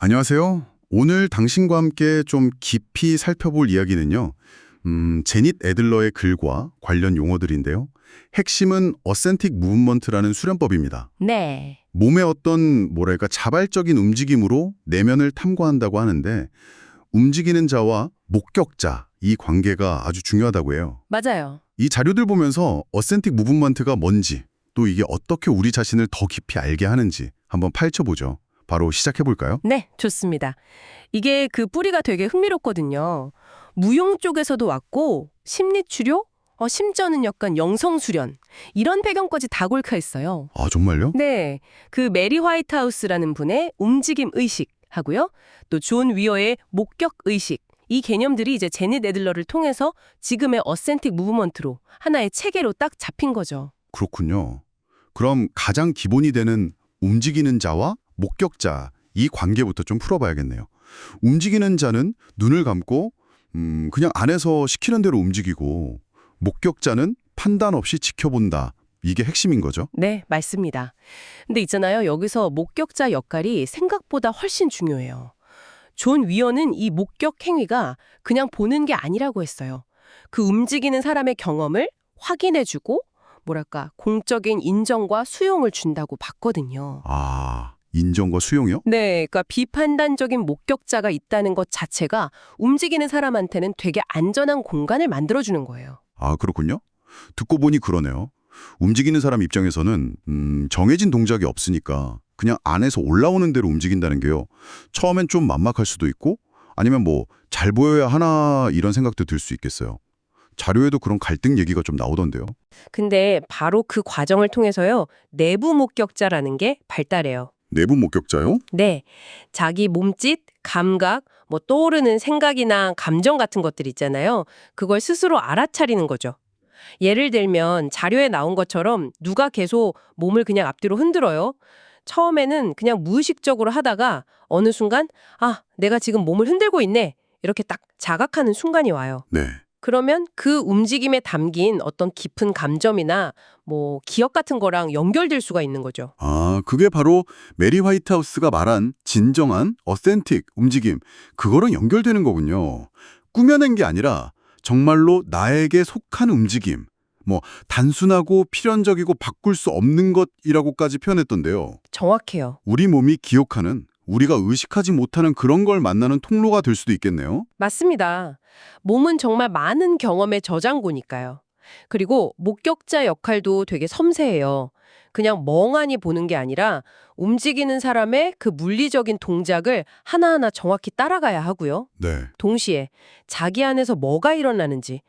안녕하세요. 오늘 당신과 함께 좀 깊이 살펴볼 이야기는요. 제닛 애들러의 글과 관련 용어들인데요. 핵심은 어센틱 무브먼트라는 수련법입니다. 네, 몸의 어떤 자발적인 움직임으로 내면을 탐구한다고 하는데 움직이는 자와 목격자, 이 관계가 아주 중요하다고 해요. 맞아요. 이 자료들 보면서 어센틱 무브먼트가 뭔지, 또 이게 어떻게 우리 자신을 더 깊이 알게 하는지 한번 파헤쳐보죠. 바로 시작해볼까요? 네, 좋습니다. 이게 그 뿌리가 되게 흥미롭거든요. 무용 쪽에서도 왔고 심리치료, 심지어는 약간 영성수련 이런 배경까지 다 골카 있어요. 아, 정말요? 네, 그 메리 화이트하우스라는 분의 움직임 의식 하고요. 또 존 위어의 목격 의식 이 개념들이 이제 제닛 애들러를 통해서 지금의 어센틱 무브먼트로 하나의 체계로 딱 잡힌 거죠. 그렇군요. 그럼 가장 기본이 되는 움직이는 자와 목격자, 이 관계부터 좀 풀어봐야겠네요. 움직이는 자는 눈을 감고 그냥 안에서 시키는 대로 움직이고 목격자는 판단 없이 지켜본다. 이게 핵심인 거죠? 네, 맞습니다. 근데 있잖아요. 여기서 목격자 역할이 생각보다 훨씬 중요해요. 존 위어는 이 목격 행위가 그냥 보는 게 아니라고 했어요. 그 움직이는 사람의 경험을 확인해주고 공적인 인정과 수용을 준다고 봤거든요. 아, 인정과 수용이요? 네, 그러니까 비판단적인 목격자가 있다는 것 자체가 움직이는 사람한테는 되게 안전한 공간을 만들어주는 거예요. 아, 그렇군요. 듣고 보니 그러네요. 움직이는 사람 입장에서는 정해진 동작이 없으니까 그냥 안에서 올라오는 대로 움직인다는 게요. 처음엔 좀 만막할 수도 있고 아니면 잘 보여야 하나 이런 생각도 들 수 있겠어요. 자료에도 그런 갈등 얘기가 좀 나오던데요. 근데 바로 그 과정을 통해서요, 내부 목격자라는 게 발달해요. 내부 목격자요? 네, 자기 몸짓, 감각, 떠오르는 생각이나 감정 같은 것들 있잖아요. 그걸 스스로 알아차리는 거죠. 예를 들면 자료에 나온 것처럼 누가 계속 몸을 그냥 앞뒤로 흔들어요. 처음에는 그냥 무의식적으로 하다가 어느 순간 아, 내가 지금 몸을 흔들고 있네. 이렇게 딱 자각하는 순간이 와요. 네. 그러면 그 움직임에 담긴 어떤 깊은 감정이나 기억 같은 거랑 연결될 수가 있는 거죠. 아, 그게 바로 메리 화이트하우스가 말한 진정한 어센틱 움직임, 그거랑 연결되는 거군요. 꾸며낸 게 아니라 정말로 나에게 속한 움직임, 단순하고 필연적이고 바꿀 수 없는 것이라고까지 표현했던데요. 정확해요. 우리 몸이 기억하는, 우리가 의식하지 못하는 그런 걸 만나는 통로가 될 수도 있겠네요. 맞습니다. 몸은 정말 많은 경험의 저장고니까요. 그리고 목격자 역할도 되게 섬세해요. 그냥 멍하니 보는 게 아니라 움직이는 사람의 그 물리적인 동작을 하나하나 정확히 따라가야 하고요. 네. 동시에 자기 안에서 뭐가 일어나는지,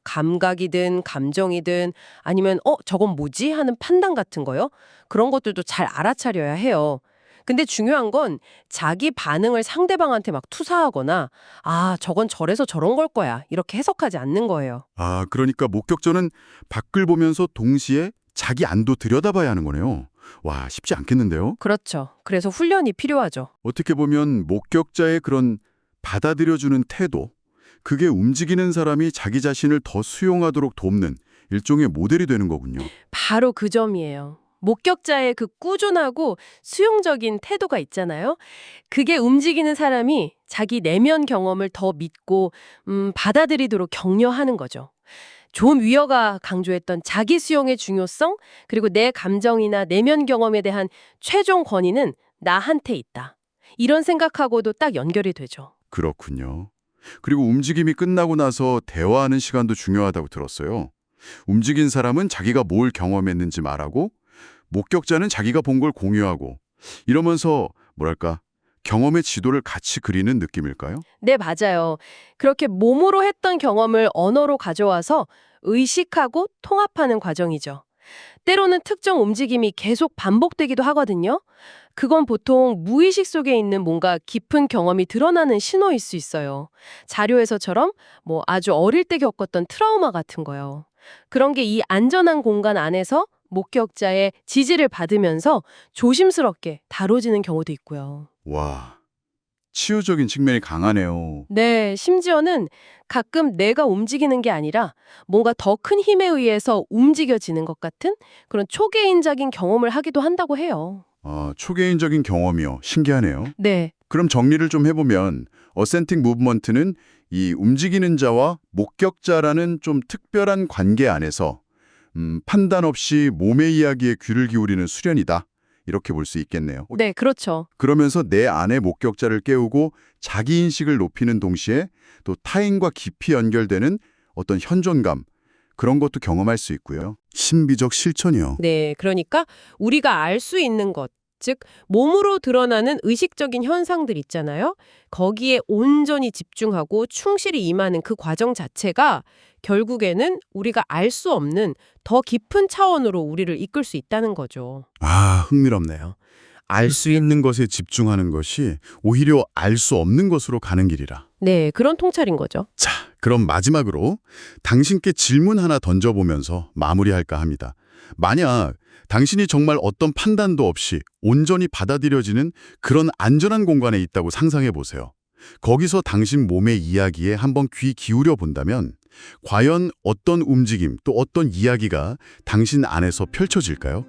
감각이든 감정이든 아니면 저건 뭐지? 하는 판단 같은 거요. 그런 것들도 잘 알아차려야 해요. 근데 중요한 건 자기 반응을 상대방한테 막 투사하거나 아, 저건 저래서 저런 걸 거야. 이렇게 해석하지 않는 거예요. 아, 그러니까 목격자는 밖을 보면서 동시에 자기 안도 들여다봐야 하는 거네요. 와, 쉽지 않겠는데요? 그렇죠. 그래서 훈련이 필요하죠. 어떻게 보면 목격자의 그런 받아들여주는 태도, 그게 움직이는 사람이 자기 자신을 더 수용하도록 돕는 일종의 모델이 되는 거군요. 바로 그 점이에요. 목격자의 그 꾸준하고 수용적인 태도가 있잖아요. 그게 움직이는 사람이 자기 내면 경험을 더 믿고 받아들이도록 격려하는 거죠. 존 위어가 강조했던 자기 수용의 중요성, 그리고 내 감정이나 내면 경험에 대한 최종 권위는 나한테 있다. 이런 생각하고도 딱 연결이 되죠. 그렇군요. 그리고 움직임이 끝나고 나서 대화하는 시간도 중요하다고 들었어요. 움직인 사람은 자기가 뭘 경험했는지 말하고 목격자는 자기가 본 걸 공유하고 이러면서 경험의 지도를 같이 그리는 느낌일까요? 네, 맞아요. 그렇게 몸으로 했던 경험을 언어로 가져와서 의식하고 통합하는 과정이죠. 때로는 특정 움직임이 계속 반복되기도 하거든요. 그건 보통 무의식 속에 있는 뭔가 깊은 경험이 드러나는 신호일 수 있어요. 자료에서처럼 아주 어릴 때 겪었던 트라우마 같은 거요. 그런 게 이 안전한 공간 안에서 목격자의 지지를 받으면서 조심스럽게 다뤄지는 경우도 있고요. 와, 치유적인 측면이 강하네요. 네, 심지어는 가끔 내가 움직이는 게 아니라 뭔가 더 큰 힘에 의해서 움직여지는 것 같은 그런 초개인적인 경험을 하기도 한다고 해요. 아, 초개인적인 경험이요. 신기하네요. 네, 그럼 정리를 좀 해보면 어센틱 무브먼트는 이 움직이는 자와 목격자라는 좀 특별한 관계 안에서 판단 없이 몸의 이야기에 귀를 기울이는 수련이다. 이렇게 볼 수 있겠네요. 네, 그렇죠. 그러면서 내 안의 목격자를 깨우고 자기인식을 높이는 동시에 또 타인과 깊이 연결되는 어떤 현존감, 그런 것도 경험할 수 있고요. 신비적 실천이요. 네, 그러니까 우리가 알 수 있는 것, 즉 몸으로 드러나는 의식적인 현상들 있잖아요. 거기에 온전히 집중하고 충실히 임하는 그 과정 자체가 결국에는 우리가 알 수 없는 더 깊은 차원으로 우리를 이끌 수 있다는 거죠. 아, 흥미롭네요. 알 수 있는 것에 집중하는 것이 오히려 알 수 없는 것으로 가는 길이라. 네, 그런 통찰인 거죠. 자, 그럼 마지막으로 당신께 질문 하나 던져보면서 마무리할까 합니다. 만약 당신이 정말 어떤 판단도 없이 온전히 받아들여지는 그런 안전한 공간에 있다고 상상해 보세요. 거기서 당신 몸의 이야기에 한번 귀 기울여 본다면 과연 어떤 움직임 또 어떤 이야기가 당신 안에서 펼쳐질까요?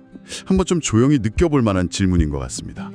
한번 좀 조용히 느껴볼 만한 질문인 것 같습니다.